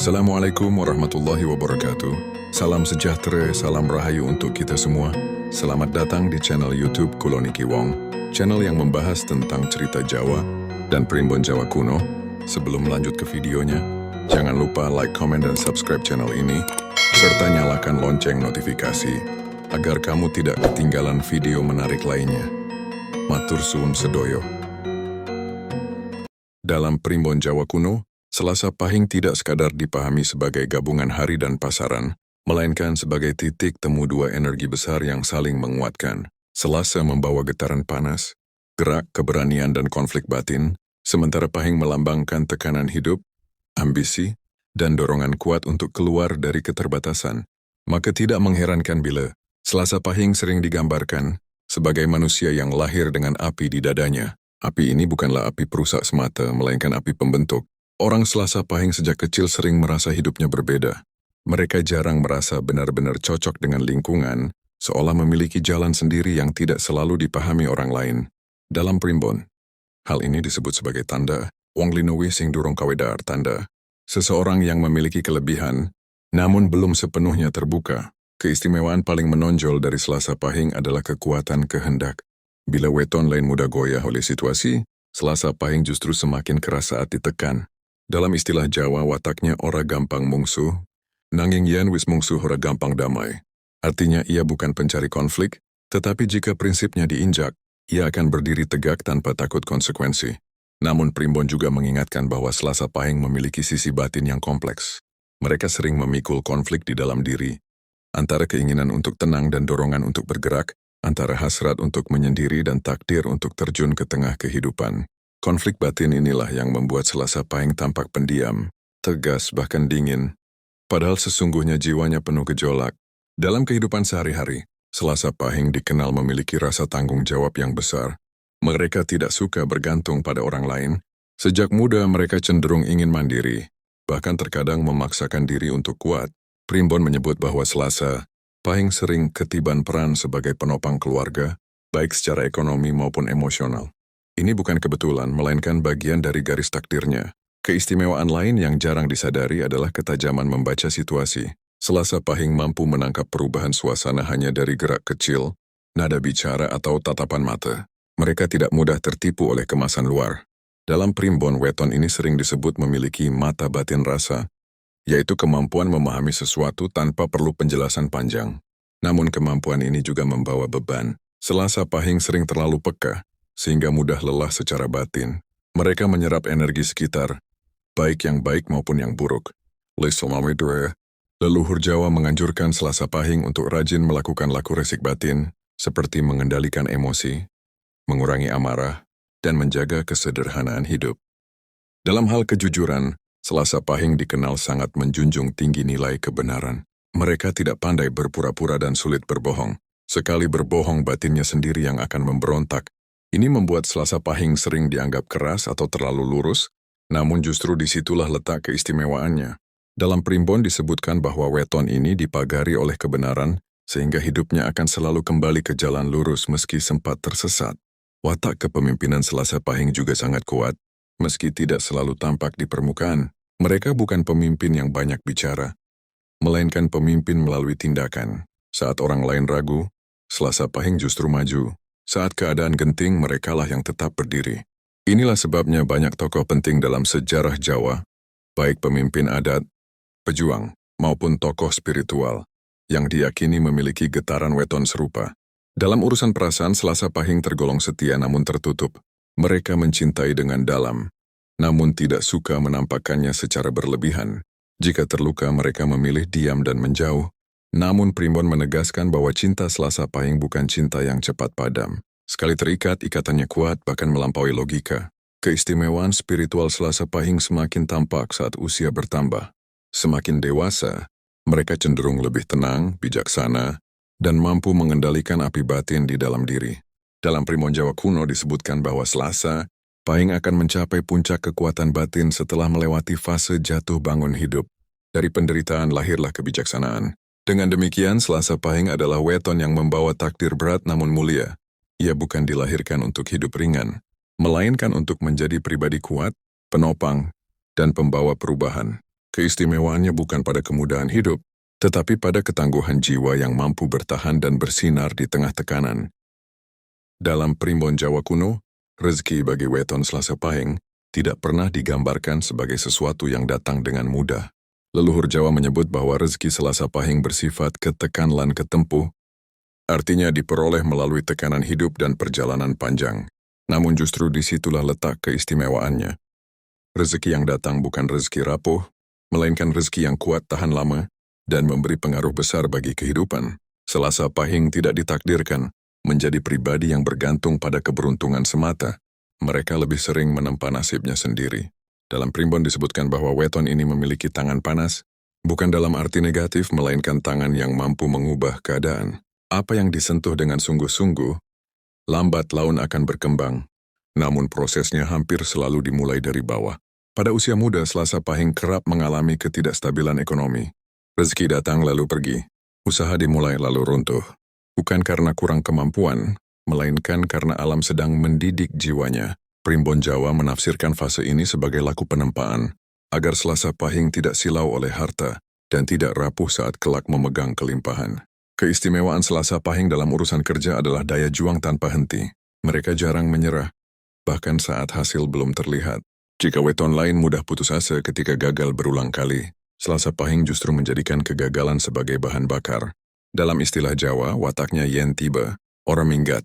Assalamualaikum warahmatullahi wabarakatuh. Salam sejahtera, salam rahayu untuk kita semua. Selamat datang di channel YouTube Kulo Niki Wong, channel yang membahas tentang cerita Jawa dan Primbon Jawa kuno. Sebelum lanjut ke videonya, jangan lupa like, comment, dan subscribe channel ini, serta nyalakan lonceng notifikasi, agar kamu tidak ketinggalan video menarik lainnya. Matur suwun sedoyo. Dalam Primbon Jawa kuno, Selasa Pahing tidak sekadar dipahami sebagai gabungan hari dan pasaran, melainkan sebagai titik temu dua energi besar yang saling menguatkan. Selasa membawa getaran panas, gerak, keberanian, dan konflik batin, sementara Pahing melambangkan tekanan hidup, ambisi, dan dorongan kuat untuk keluar dari keterbatasan. Maka tidak mengherankan bila Selasa Pahing sering digambarkan sebagai manusia yang lahir dengan api di dadanya. Api ini bukanlah api perusak semata, melainkan api pembentuk. Orang Selasa Pahing sejak kecil sering merasa hidupnya berbeda. Mereka jarang merasa benar-benar cocok dengan lingkungan, seolah memiliki jalan sendiri yang tidak selalu dipahami orang lain. Dalam Primbon, hal ini disebut sebagai tanda wong linowi sing durung kawedar, tanda seseorang yang memiliki kelebihan, namun belum sepenuhnya terbuka. Keistimewaan paling menonjol dari Selasa Pahing adalah kekuatan kehendak. Bila weton lain mudah goyah oleh situasi, Selasa Pahing justru semakin keras saat ditekan. Dalam istilah Jawa, wataknya ora gampang mungsuh, nanging yen wis mungsuh ora gampang damai. Artinya ia bukan pencari konflik, tetapi jika prinsipnya diinjak, ia akan berdiri tegak tanpa takut konsekuensi. Namun Primbon juga mengingatkan bahwa Selasa Pahing memiliki sisi batin yang kompleks. Mereka sering memikul konflik di dalam diri, antara keinginan untuk tenang dan dorongan untuk bergerak, antara hasrat untuk menyendiri dan takdir untuk terjun ke tengah kehidupan. Konflik batin inilah yang membuat Selasa Pahing tampak pendiam, tegas, bahkan dingin. Padahal sesungguhnya jiwanya penuh gejolak. Dalam kehidupan sehari-hari, Selasa Pahing dikenal memiliki rasa tanggung jawab yang besar. Mereka tidak suka bergantung pada orang lain. Sejak muda mereka cenderung ingin mandiri, bahkan terkadang memaksakan diri untuk kuat. Primbon menyebut bahwa Selasa Pahing sering ketiban peran sebagai penopang keluarga, baik secara ekonomi maupun emosional. Ini bukan kebetulan, melainkan bagian dari garis takdirnya. Keistimewaan lain yang jarang disadari adalah ketajaman membaca situasi. Selasa Pahing mampu menangkap perubahan suasana hanya dari gerak kecil, nada bicara, atau tatapan mata. Mereka tidak mudah tertipu oleh kemasan luar. Dalam Primbon, weton ini sering disebut memiliki mata batin rasa, yaitu kemampuan memahami sesuatu tanpa perlu penjelasan panjang. Namun kemampuan ini juga membawa beban. Selasa Pahing sering terlalu peka, sehingga mudah lelah secara batin. Mereka menyerap energi sekitar, baik yang baik maupun yang buruk. Leluhur Jawa menganjurkan Selasa Pahing untuk rajin melakukan laku resik batin, seperti mengendalikan emosi, mengurangi amarah, dan menjaga kesederhanaan hidup. Dalam hal kejujuran, Selasa Pahing dikenal sangat menjunjung tinggi nilai kebenaran. Mereka tidak pandai berpura-pura dan sulit berbohong. Sekali berbohong, batinnya sendiri yang akan memberontak. Ini membuat Selasa Pahing sering dianggap keras atau terlalu lurus, namun justru disitulah letak keistimewaannya. Dalam Primbon disebutkan bahwa weton ini dipagari oleh kebenaran, sehingga hidupnya akan selalu kembali ke jalan lurus meski sempat tersesat. Watak kepemimpinan Selasa Pahing juga sangat kuat, meski tidak selalu tampak di permukaan. Mereka bukan pemimpin yang banyak bicara, melainkan pemimpin melalui tindakan. Saat orang lain ragu, Selasa Pahing justru maju. Saat keadaan genting, merekalah yang tetap berdiri. Inilah sebabnya banyak tokoh penting dalam sejarah Jawa, baik pemimpin adat, pejuang, maupun tokoh spiritual, yang diyakini memiliki getaran weton serupa. Dalam urusan perasaan, Selasa Pahing tergolong setia namun tertutup. Mereka mencintai dengan dalam, namun tidak suka menampakkannya secara berlebihan. Jika terluka, mereka memilih diam dan menjauh. Namun Primbon menegaskan bahwa cinta Selasa Pahing bukan cinta yang cepat padam. Sekali terikat, ikatannya kuat, bahkan melampaui logika. Keistimewaan spiritual Selasa Pahing semakin tampak saat usia bertambah. Semakin dewasa, mereka cenderung lebih tenang, bijaksana, dan mampu mengendalikan api batin di dalam diri. Dalam Primbon Jawa kuno disebutkan bahwa Selasa Pahing akan mencapai puncak kekuatan batin setelah melewati fase jatuh bangun hidup. Dari penderitaan lahirlah kebijaksanaan. Dengan demikian, Selasa Pahing adalah weton yang membawa takdir berat namun mulia. Ia bukan dilahirkan untuk hidup ringan, melainkan untuk menjadi pribadi kuat, penopang, dan pembawa perubahan. Keistimewaannya bukan pada kemudahan hidup, tetapi pada ketangguhan jiwa yang mampu bertahan dan bersinar di tengah tekanan. Dalam Primbon Jawa kuno, rezeki bagi weton Selasa Pahing tidak pernah digambarkan sebagai sesuatu yang datang dengan mudah. Leluhur Jawa menyebut bahwa rezeki Selasa Pahing bersifat ketekan lan ketempuh, artinya diperoleh melalui tekanan hidup dan perjalanan panjang. Namun justru disitulah letak keistimewaannya. Rezeki yang datang bukan rezeki rapuh, melainkan rezeki yang kuat tahan lama dan memberi pengaruh besar bagi kehidupan. Selasa Pahing tidak ditakdirkan menjadi pribadi yang bergantung pada keberuntungan semata. Mereka lebih sering menempa nasibnya sendiri. Dalam Primbon disebutkan bahwa weton ini memiliki tangan panas, bukan dalam arti negatif melainkan tangan yang mampu mengubah keadaan. Apa yang disentuh dengan sungguh-sungguh, lambat laun akan berkembang, namun prosesnya hampir selalu dimulai dari bawah. Pada usia muda, Selasa Pahing kerap mengalami ketidakstabilan ekonomi. Rezeki datang lalu pergi, usaha dimulai lalu runtuh. Bukan karena kurang kemampuan, melainkan karena alam sedang mendidik jiwanya. Primbon Jawa menafsirkan fase ini sebagai laku penempaan, agar Selasa Pahing tidak silau oleh harta dan tidak rapuh saat kelak memegang kelimpahan. Keistimewaan Selasa Pahing dalam urusan kerja adalah daya juang tanpa henti. Mereka jarang menyerah, bahkan saat hasil belum terlihat. Jika weton lain mudah putus asa ketika gagal berulang kali, Selasa Pahing justru menjadikan kegagalan sebagai bahan bakar. Dalam istilah Jawa, wataknya yen tiba, orang minggat.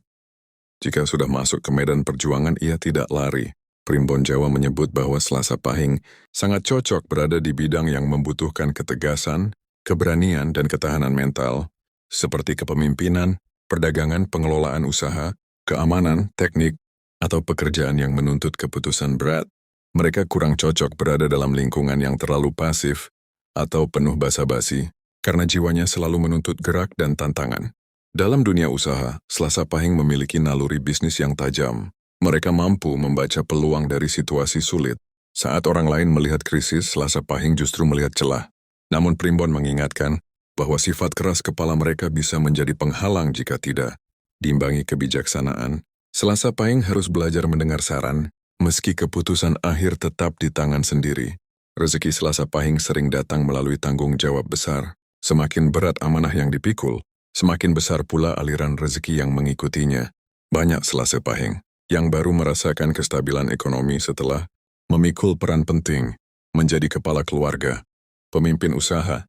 Jika sudah masuk ke medan perjuangan, ia tidak lari. Primbon Jawa menyebut bahwa Selasa Pahing sangat cocok berada di bidang yang membutuhkan ketegasan, keberanian, dan ketahanan mental, seperti kepemimpinan, perdagangan, pengelolaan usaha, keamanan, teknik, atau pekerjaan yang menuntut keputusan berat. Mereka kurang cocok berada dalam lingkungan yang terlalu pasif atau penuh basa-basi, karena jiwanya selalu menuntut gerak dan tantangan. Dalam dunia usaha, Selasa Pahing memiliki naluri bisnis yang tajam. Mereka mampu membaca peluang dari situasi sulit. Saat orang lain melihat krisis, Selasa Pahing justru melihat celah. Namun Primbon mengingatkan bahwa sifat keras kepala mereka bisa menjadi penghalang jika tidak diimbangi kebijaksanaan. Selasa Pahing harus belajar mendengar saran, meski keputusan akhir tetap di tangan sendiri. Rezeki Selasa Pahing sering datang melalui tanggung jawab besar. Semakin berat amanah yang dipikul, semakin besar pula aliran rezeki yang mengikutinya. Banyak Selasa Pahing yang baru merasakan kestabilan ekonomi setelah memikul peran penting menjadi kepala keluarga, pemimpin usaha,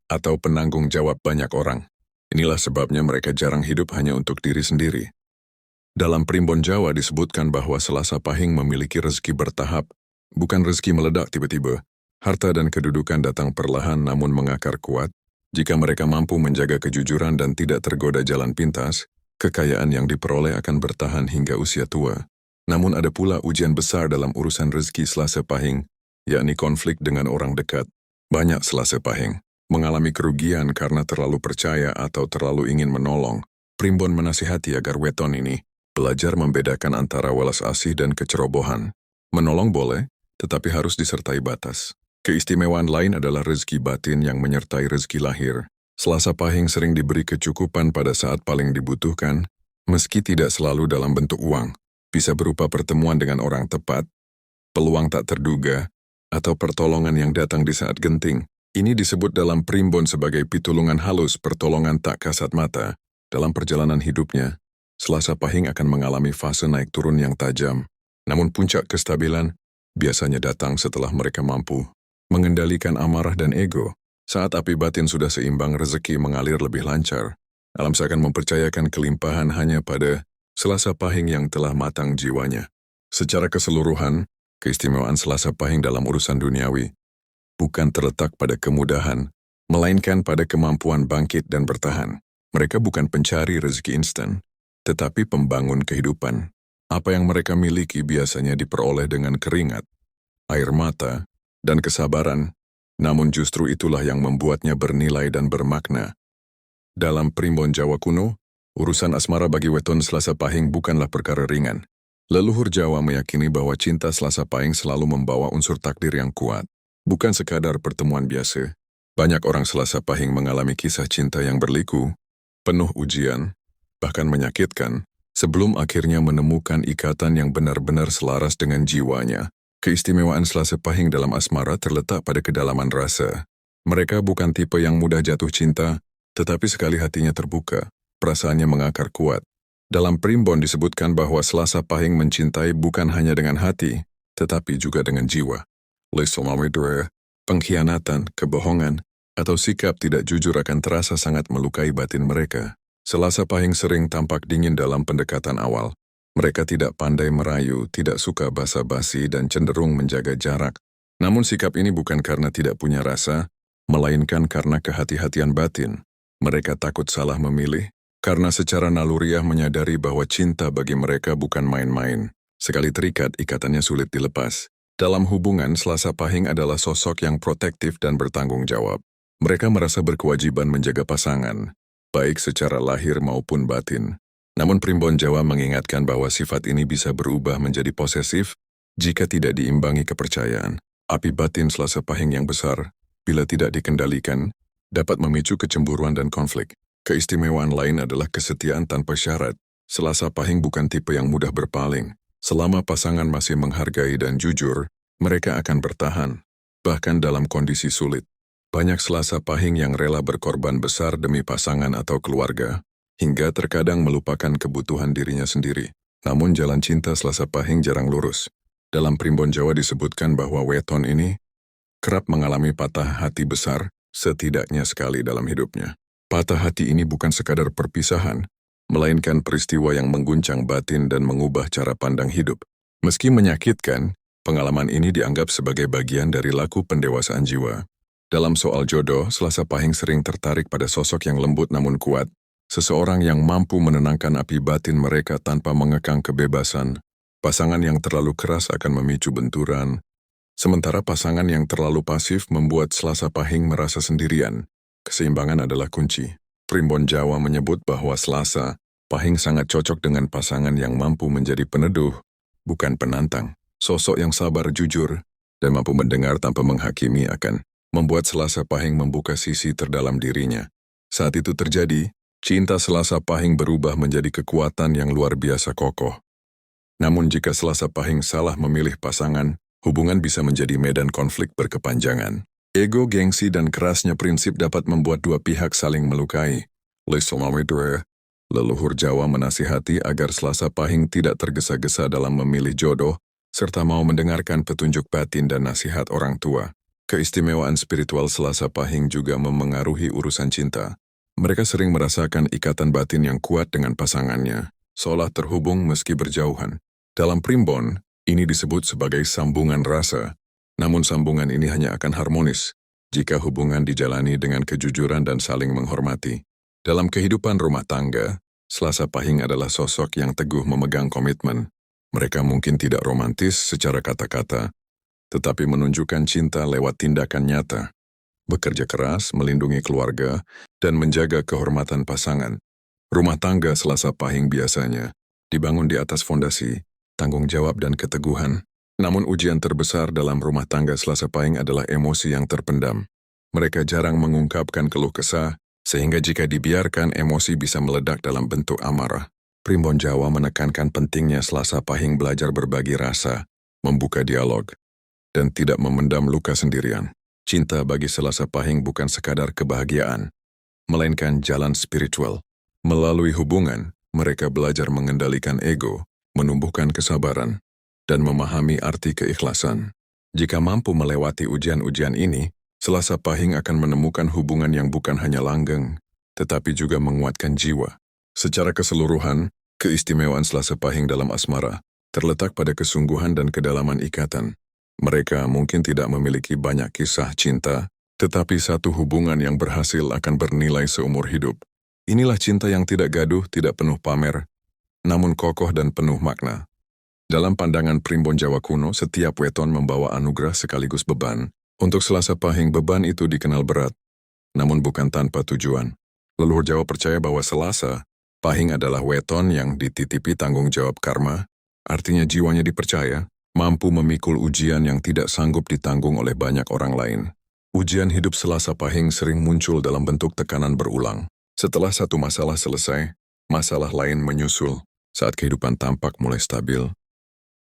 atau penanggung jawab banyak orang. Inilah sebabnya mereka jarang hidup hanya untuk diri sendiri. Dalam Primbon Jawa disebutkan bahwa Selasa Pahing memiliki rezeki bertahap, bukan rezeki meledak tiba-tiba. Harta dan kedudukan datang perlahan namun mengakar kuat. Jika mereka mampu menjaga kejujuran dan tidak tergoda jalan pintas, kekayaan yang diperoleh akan bertahan hingga usia tua. Namun ada pula ujian besar dalam urusan rezeki Selasa Pahing, yakni konflik dengan orang dekat. Banyak Selasa Pahing mengalami kerugian karena terlalu percaya atau terlalu ingin menolong. Primbon menasihati agar weton ini belajar membedakan antara welas asih dan kecerobohan. Menolong boleh, tetapi harus disertai batas. Keistimewaan lain adalah rezeki batin yang menyertai rezeki lahir. Selasa Pahing sering diberi kecukupan pada saat paling dibutuhkan, meski tidak selalu dalam bentuk uang. Bisa berupa pertemuan dengan orang tepat, peluang tak terduga, atau pertolongan yang datang di saat genting. Ini disebut dalam Primbon sebagai pitulungan halus, pertolongan tak kasat mata. Dalam perjalanan hidupnya, Selasa Pahing akan mengalami fase naik turun yang tajam. Namun puncak kestabilan biasanya datang setelah mereka mampu mengendalikan amarah dan ego. Saat api batin sudah seimbang, rezeki mengalir lebih lancar. Alam seakan mempercayakan kelimpahan hanya pada Selasa Pahing yang telah matang jiwanya. Secara keseluruhan, keistimewaan Selasa Pahing dalam urusan duniawi bukan terletak pada kemudahan, melainkan pada kemampuan bangkit dan bertahan. Mereka bukan pencari rezeki instan, tetapi pembangun kehidupan. Apa yang mereka miliki biasanya diperoleh dengan keringat, air mata, dan kesabaran, namun justru itulah yang membuatnya bernilai dan bermakna. Dalam Primbon Jawa kuno, urusan asmara bagi weton Selasa Pahing bukanlah perkara ringan. Leluhur Jawa meyakini bahwa cinta Selasa Pahing selalu membawa unsur takdir yang kuat, bukan sekadar pertemuan biasa. Banyak orang Selasa Pahing mengalami kisah cinta yang berliku, penuh ujian, bahkan menyakitkan, sebelum akhirnya menemukan ikatan yang benar-benar selaras dengan jiwanya. Keistimewaan Selasa Pahing dalam asmara terletak pada kedalaman rasa. Mereka bukan tipe yang mudah jatuh cinta, tetapi sekali hatinya terbuka, perasaannya mengakar kuat. Dalam primbon disebutkan bahwa Selasa Pahing mencintai bukan hanya dengan hati, tetapi juga dengan jiwa. Pengkhianatan, kebohongan, atau sikap tidak jujur akan terasa sangat melukai batin mereka. Selasa Pahing sering tampak dingin dalam pendekatan awal. Mereka tidak pandai merayu, tidak suka basa-basi, dan cenderung menjaga jarak. Namun sikap ini bukan karena tidak punya rasa, melainkan karena kehati-hatian batin. Mereka takut salah memilih, karena secara naluriah menyadari bahwa cinta bagi mereka bukan main-main. Sekali terikat, ikatannya sulit dilepas. Dalam hubungan, Selasa Pahing adalah sosok yang protektif dan bertanggung jawab. Mereka merasa berkewajiban menjaga pasangan, baik secara lahir maupun batin. Namun primbon Jawa mengingatkan bahwa sifat ini bisa berubah menjadi posesif jika tidak diimbangi kepercayaan. Api batin Selasa Pahing yang besar, bila tidak dikendalikan, dapat memicu kecemburuan dan konflik. Keistimewaan lain adalah kesetiaan tanpa syarat. Selasa Pahing bukan tipe yang mudah berpaling. Selama pasangan masih menghargai dan jujur, mereka akan bertahan, bahkan dalam kondisi sulit. Banyak Selasa Pahing yang rela berkorban besar demi pasangan atau keluarga, hingga terkadang melupakan kebutuhan dirinya sendiri. Namun jalan cinta Selasa Pahing jarang lurus. Dalam primbon Jawa disebutkan bahwa weton ini kerap mengalami patah hati besar, setidaknya sekali dalam hidupnya. Patah hati ini bukan sekadar perpisahan, melainkan peristiwa yang mengguncang batin dan mengubah cara pandang hidup. Meski menyakitkan, pengalaman ini dianggap sebagai bagian dari laku pendewasaan jiwa. Dalam soal jodoh, Selasa Pahing sering tertarik pada sosok yang lembut namun kuat, seseorang yang mampu menenangkan api batin mereka tanpa mengekang kebebasan. Pasangan yang terlalu keras akan memicu benturan, sementara pasangan yang terlalu pasif membuat Selasa Pahing merasa sendirian. Keseimbangan adalah kunci. Primbon Jawa menyebut bahwa Selasa Pahing sangat cocok dengan pasangan yang mampu menjadi peneduh, bukan penantang. Sosok yang sabar, jujur, dan mampu mendengar tanpa menghakimi akan membuat Selasa Pahing membuka sisi terdalam dirinya. Saat itu terjadi, cinta Selasa Pahing berubah menjadi kekuatan yang luar biasa kokoh. Namun jika Selasa Pahing salah memilih pasangan, hubungan bisa menjadi medan konflik berkepanjangan. Ego, gengsi, dan kerasnya prinsip dapat membuat dua pihak saling melukai. Leluhur Jawa menasihati agar Selasa Pahing tidak tergesa-gesa dalam memilih jodoh, serta mau mendengarkan petunjuk batin dan nasihat orang tua. Keistimewaan spiritual Selasa Pahing juga memengaruhi urusan cinta. Mereka sering merasakan ikatan batin yang kuat dengan pasangannya, seolah terhubung meski berjauhan. Dalam primbon, ini disebut sebagai sambungan rasa. Namun sambungan ini hanya akan harmonis jika hubungan dijalani dengan kejujuran dan saling menghormati. Dalam kehidupan rumah tangga, Selasa Pahing adalah sosok yang teguh memegang komitmen. Mereka mungkin tidak romantis secara kata-kata, tetapi menunjukkan cinta lewat tindakan nyata. Bekerja keras, melindungi keluarga, dan menjaga kehormatan pasangan. Rumah tangga Selasa Pahing biasanya dibangun di atas fondasi tanggung jawab dan keteguhan. Namun ujian terbesar dalam rumah tangga Selasa Pahing adalah emosi yang terpendam. Mereka jarang mengungkapkan keluh kesah, sehingga jika dibiarkan emosi bisa meledak dalam bentuk amarah. Primbon Jawa menekankan pentingnya Selasa Pahing belajar berbagi rasa, membuka dialog, dan tidak memendam luka sendirian. Cinta bagi Selasa Pahing bukan sekadar kebahagiaan, melainkan jalan spiritual. Melalui hubungan, mereka belajar mengendalikan ego, menumbuhkan kesabaran, dan memahami arti keikhlasan. Jika mampu melewati ujian-ujian ini, Selasa Pahing akan menemukan hubungan yang bukan hanya langgeng, tetapi juga menguatkan jiwa. Secara keseluruhan, keistimewaan Selasa Pahing dalam asmara terletak pada kesungguhan dan kedalaman ikatan. Mereka mungkin tidak memiliki banyak kisah cinta, tetapi satu hubungan yang berhasil akan bernilai seumur hidup. Inilah cinta yang tidak gaduh, tidak penuh pamer, namun kokoh dan penuh makna. Dalam pandangan primbon Jawa kuno, setiap weton membawa anugerah sekaligus beban. Untuk Selasa Pahing, beban itu dikenal berat, namun bukan tanpa tujuan. Leluhur Jawa percaya bahwa Selasa Pahing adalah weton yang dititipi tanggung jawab karma, artinya jiwanya dipercaya, mampu memikul ujian yang tidak sanggup ditanggung oleh banyak orang lain. Ujian hidup Selasa Pahing sering muncul dalam bentuk tekanan berulang. Setelah satu masalah selesai, masalah lain menyusul. Saat kehidupan tampak mulai stabil,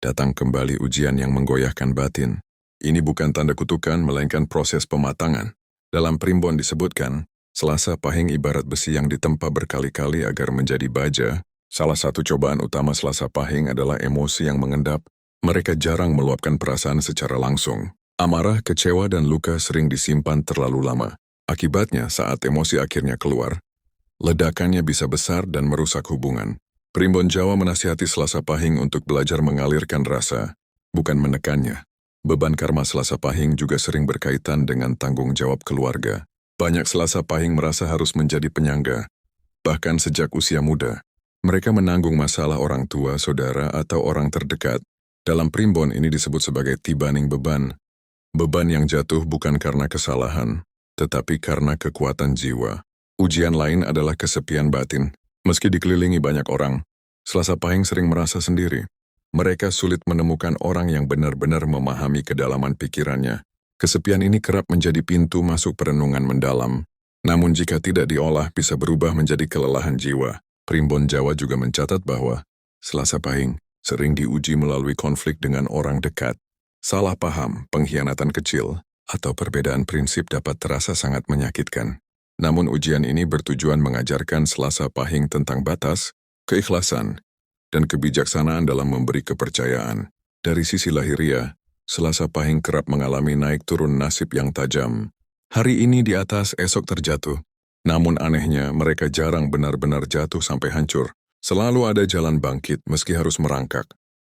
datang kembali ujian yang menggoyahkan batin. Ini bukan tanda kutukan, melainkan proses pematangan. Dalam primbon disebutkan, Selasa Pahing ibarat besi yang ditempa berkali-kali agar menjadi baja. Salah satu cobaan utama Selasa Pahing adalah emosi yang mengendap. Mereka jarang meluapkan perasaan secara langsung. Amarah, kecewa, dan luka sering disimpan terlalu lama. Akibatnya, saat emosi akhirnya keluar, ledakannya bisa besar dan merusak hubungan. Primbon Jawa menasihati Selasa Pahing untuk belajar mengalirkan rasa, bukan menekannya. Beban karma Selasa Pahing juga sering berkaitan dengan tanggung jawab keluarga. Banyak Selasa Pahing merasa harus menjadi penyangga, bahkan sejak usia muda. Mereka menanggung masalah orang tua, saudara, atau orang terdekat. Dalam primbon ini disebut sebagai tibaning beban. Beban yang jatuh bukan karena kesalahan, tetapi karena kekuatan jiwa. Ujian lain adalah kesepian batin. Meski dikelilingi banyak orang, Selasa Pahing sering merasa sendiri. Mereka sulit menemukan orang yang benar-benar memahami kedalaman pikirannya. Kesepian ini kerap menjadi pintu masuk perenungan mendalam. Namun jika tidak diolah bisa berubah menjadi kelelahan jiwa. Primbon Jawa juga mencatat bahwa Selasa Pahing sering diuji melalui konflik dengan orang dekat. Salah paham, pengkhianatan kecil, atau perbedaan prinsip dapat terasa sangat menyakitkan. Namun ujian ini bertujuan mengajarkan Selasa Pahing tentang batas, keikhlasan, dan kebijaksanaan dalam memberi kepercayaan. Dari sisi lahiriah, Selasa Pahing kerap mengalami naik turun nasib yang tajam. Hari ini di atas, esok terjatuh. Namun anehnya, mereka jarang benar-benar jatuh sampai hancur. Selalu ada jalan bangkit meski harus merangkak.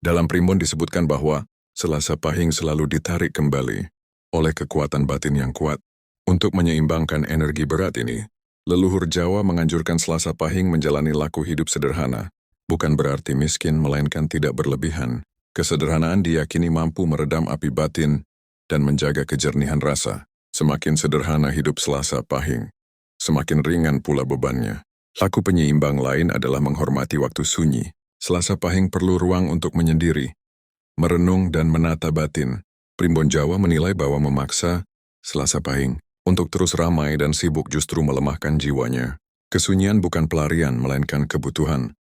Dalam primbon disebutkan bahwa Selasa Pahing selalu ditarik kembali oleh kekuatan batin yang kuat. Untuk menyeimbangkan energi berat ini, leluhur Jawa menganjurkan Selasa Pahing menjalani laku hidup sederhana. Bukan berarti miskin, melainkan tidak berlebihan. Kesederhanaan diyakini mampu meredam api batin dan menjaga kejernihan rasa. Semakin sederhana hidup Selasa Pahing, semakin ringan pula bebannya. Laku penyeimbang lain adalah menghormati waktu sunyi. Selasa Pahing perlu ruang untuk menyendiri, merenung dan menata batin. Primbon Jawa menilai bahwa memaksa Selasa Pahing untuk terus ramai dan sibuk justru melemahkan jiwanya. Kesunyian bukan pelarian, melainkan kebutuhan.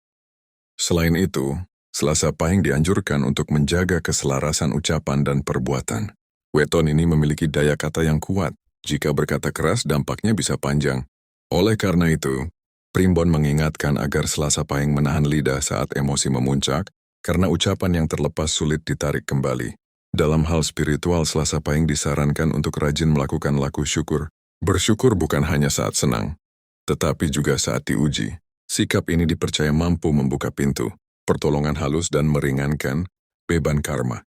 Selain itu, Selasa Pahing dianjurkan untuk menjaga keselarasan ucapan dan perbuatan. Weton ini memiliki daya kata yang kuat. Jika berkata keras, dampaknya bisa panjang. Oleh karena itu, primbon mengingatkan agar Selasa Pahing menahan lidah saat emosi memuncak, karena ucapan yang terlepas sulit ditarik kembali. Dalam hal spiritual, Selasa Pahing disarankan untuk rajin melakukan laku syukur. Bersyukur bukan hanya saat senang, tetapi juga saat diuji. Sikap ini dipercaya mampu membuka pintu pertolongan halus dan meringankan beban karma.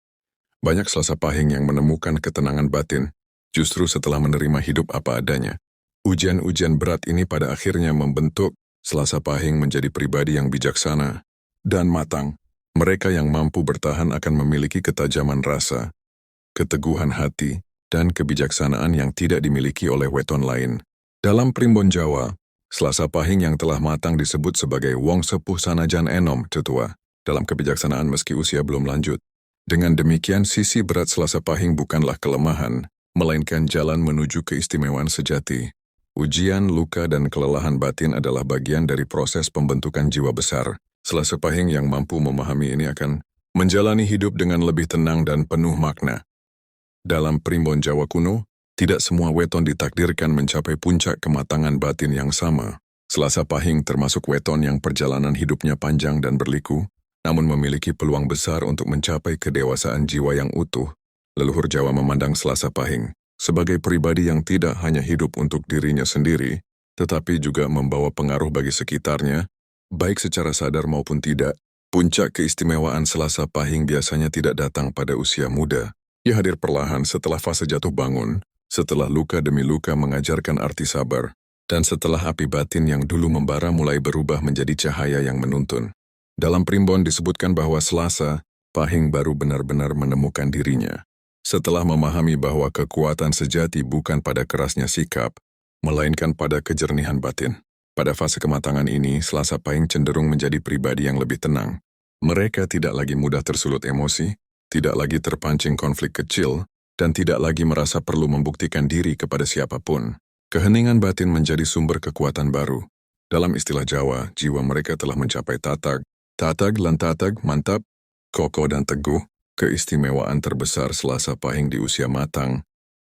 Banyak Selasa Pahing yang menemukan ketenangan batin justru setelah menerima hidup apa adanya. Ujian-ujian berat ini pada akhirnya membentuk Selasa Pahing menjadi pribadi yang bijaksana dan matang. Mereka yang mampu bertahan akan memiliki ketajaman rasa, keteguhan hati, dan kebijaksanaan yang tidak dimiliki oleh weton lain. Dalam primbon Jawa, Selasa Pahing yang telah matang disebut sebagai wong sepuh sanajan enom tetua, dalam kebijaksanaan meski usia belum lanjut. Dengan demikian, sisi berat Selasa Pahing bukanlah kelemahan, melainkan jalan menuju keistimewaan sejati. Ujian, luka, dan kelelahan batin adalah bagian dari proses pembentukan jiwa besar. Selasa Pahing yang mampu memahami ini akan menjalani hidup dengan lebih tenang dan penuh makna. Dalam primbon Jawa kuno, tidak semua weton ditakdirkan mencapai puncak kematangan batin yang sama. Selasa Pahing termasuk weton yang perjalanan hidupnya panjang dan berliku, namun memiliki peluang besar untuk mencapai kedewasaan jiwa yang utuh. Leluhur Jawa memandang Selasa Pahing sebagai pribadi yang tidak hanya hidup untuk dirinya sendiri, tetapi juga membawa pengaruh bagi sekitarnya, baik secara sadar maupun tidak. Puncak keistimewaan Selasa Pahing biasanya tidak datang pada usia muda. Ia hadir perlahan setelah fase jatuh bangun, setelah luka demi luka mengajarkan arti sabar, dan setelah api batin yang dulu membara mulai berubah menjadi cahaya yang menuntun. Dalam primbon disebutkan bahwa Selasa Pahing baru benar-benar menemukan dirinya. Setelah memahami bahwa kekuatan sejati bukan pada kerasnya sikap, melainkan pada kejernihan batin. Pada fase kematangan ini, Selasa Pahing cenderung menjadi pribadi yang lebih tenang. Mereka tidak lagi mudah tersulut emosi, tidak lagi terpancing konflik kecil, dan tidak lagi merasa perlu membuktikan diri kepada siapapun. Keheningan batin menjadi sumber kekuatan baru. Dalam istilah Jawa, jiwa mereka telah mencapai tatag. Tatag lan tatag, mantap. Kokoh dan teguh, keistimewaan terbesar Selasa Pahing di usia matang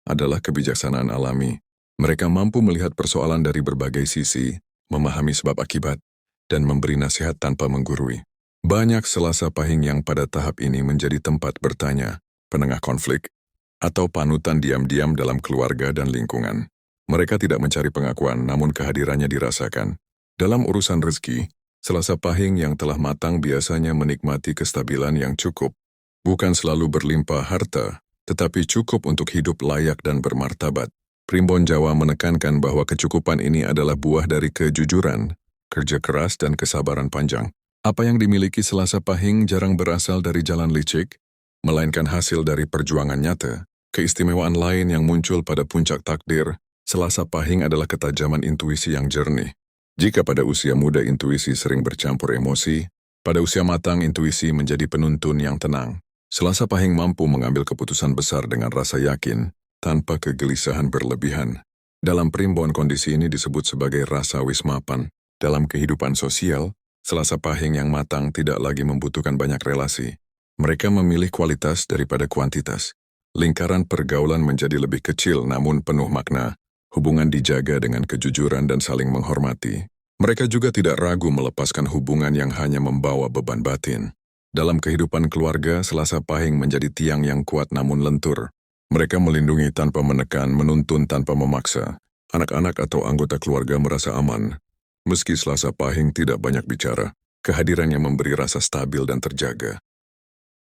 adalah kebijaksanaan alami. Mereka mampu melihat persoalan dari berbagai sisi, memahami sebab akibat, dan memberi nasihat tanpa menggurui. Banyak Selasa Pahing yang pada tahap ini menjadi tempat bertanya, penengah konflik, atau panutan diam-diam dalam keluarga dan lingkungan. Mereka tidak mencari pengakuan, namun kehadirannya dirasakan. Dalam urusan rezeki, Selasa Pahing yang telah matang biasanya menikmati kestabilan yang cukup. Bukan selalu berlimpah harta, tetapi cukup untuk hidup layak dan bermartabat. Primbon Jawa menekankan bahwa kecukupan ini adalah buah dari kejujuran, kerja keras dan kesabaran panjang. Apa yang dimiliki Selasa Pahing jarang berasal dari jalan licik, melainkan hasil dari perjuangan nyata. Keistimewaan lain yang muncul pada puncak takdir, Selasa Pahing adalah ketajaman intuisi yang jernih. Jika pada usia muda intuisi sering bercampur emosi, pada usia matang intuisi menjadi penuntun yang tenang. Selasa Pahing mampu mengambil keputusan besar dengan rasa yakin, tanpa kegelisahan berlebihan. Dalam primbon kondisi ini disebut sebagai rasa wismapan. Dalam kehidupan sosial, Selasa Pahing yang matang tidak lagi membutuhkan banyak relasi. Mereka memilih kualitas daripada kuantitas. Lingkaran pergaulan menjadi lebih kecil namun penuh makna. Hubungan dijaga dengan kejujuran dan saling menghormati. Mereka juga tidak ragu melepaskan hubungan yang hanya membawa beban batin. Dalam kehidupan keluarga, Selasa Pahing menjadi tiang yang kuat namun lentur. Mereka melindungi tanpa menekan, menuntun tanpa memaksa. Anak-anak atau anggota keluarga merasa aman. Meski Selasa Pahing tidak banyak bicara, kehadirannya memberi rasa stabil dan terjaga.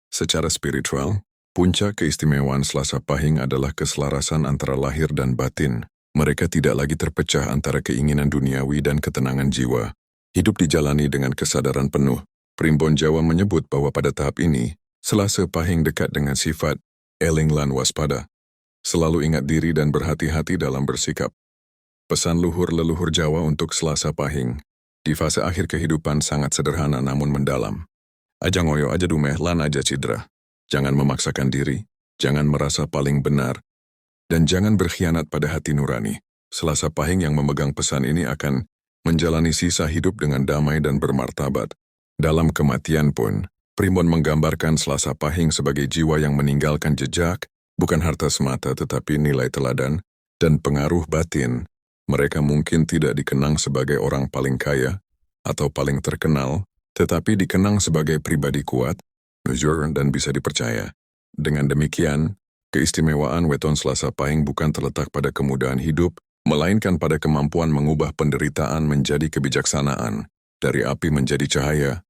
Secara spiritual, puncak keistimewaan Selasa Pahing adalah keselarasan antara lahir dan batin. Mereka tidak lagi terpecah antara keinginan duniawi dan ketenangan jiwa. Hidup dijalani dengan kesadaran penuh. Primbon Jawa menyebut bahwa pada tahap ini, Selasa Pahing dekat dengan sifat eling lan waspada. Selalu ingat diri dan berhati-hati dalam bersikap. Pesan luhur leluhur Jawa untuk Selasa Pahing. Di fase akhir kehidupan sangat sederhana namun mendalam. Aja ngoyo, aja dumeh, lan aja cidra. Jangan memaksakan diri, jangan merasa paling benar, dan jangan berkhianat pada hati nurani. Selasa Pahing yang memegang pesan ini akan menjalani sisa hidup dengan damai dan bermartabat. Dalam kematian pun, Primbon menggambarkan Selasa Pahing sebagai jiwa yang meninggalkan jejak, bukan harta semata tetapi nilai teladan dan pengaruh batin. Mereka mungkin tidak dikenang sebagai orang paling kaya atau paling terkenal, tetapi dikenang sebagai pribadi kuat, jujur dan bisa dipercaya. Dengan demikian, keistimewaan weton Selasa Pahing bukan terletak pada kemudahan hidup, melainkan pada kemampuan mengubah penderitaan menjadi kebijaksanaan, dari api menjadi cahaya,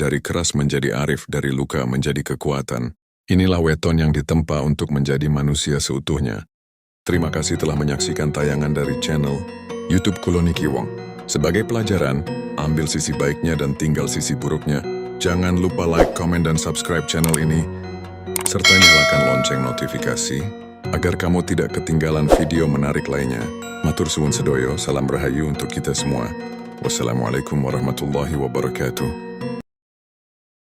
dari keras menjadi arif, dari luka menjadi kekuatan. Inilah weton yang ditempa untuk menjadi manusia seutuhnya. Terima kasih telah menyaksikan tayangan dari channel YouTube Kuloni Kiwong. Sebagai pelajaran, ambil sisi baiknya dan tinggal sisi buruknya. Jangan lupa like, komen, dan subscribe channel ini, serta nyalakan lonceng notifikasi, agar kamu tidak ketinggalan video menarik lainnya. Matur suwun sedoyo, salam rahayu untuk kita semua. Wassalamualaikum warahmatullahi wabarakatuh.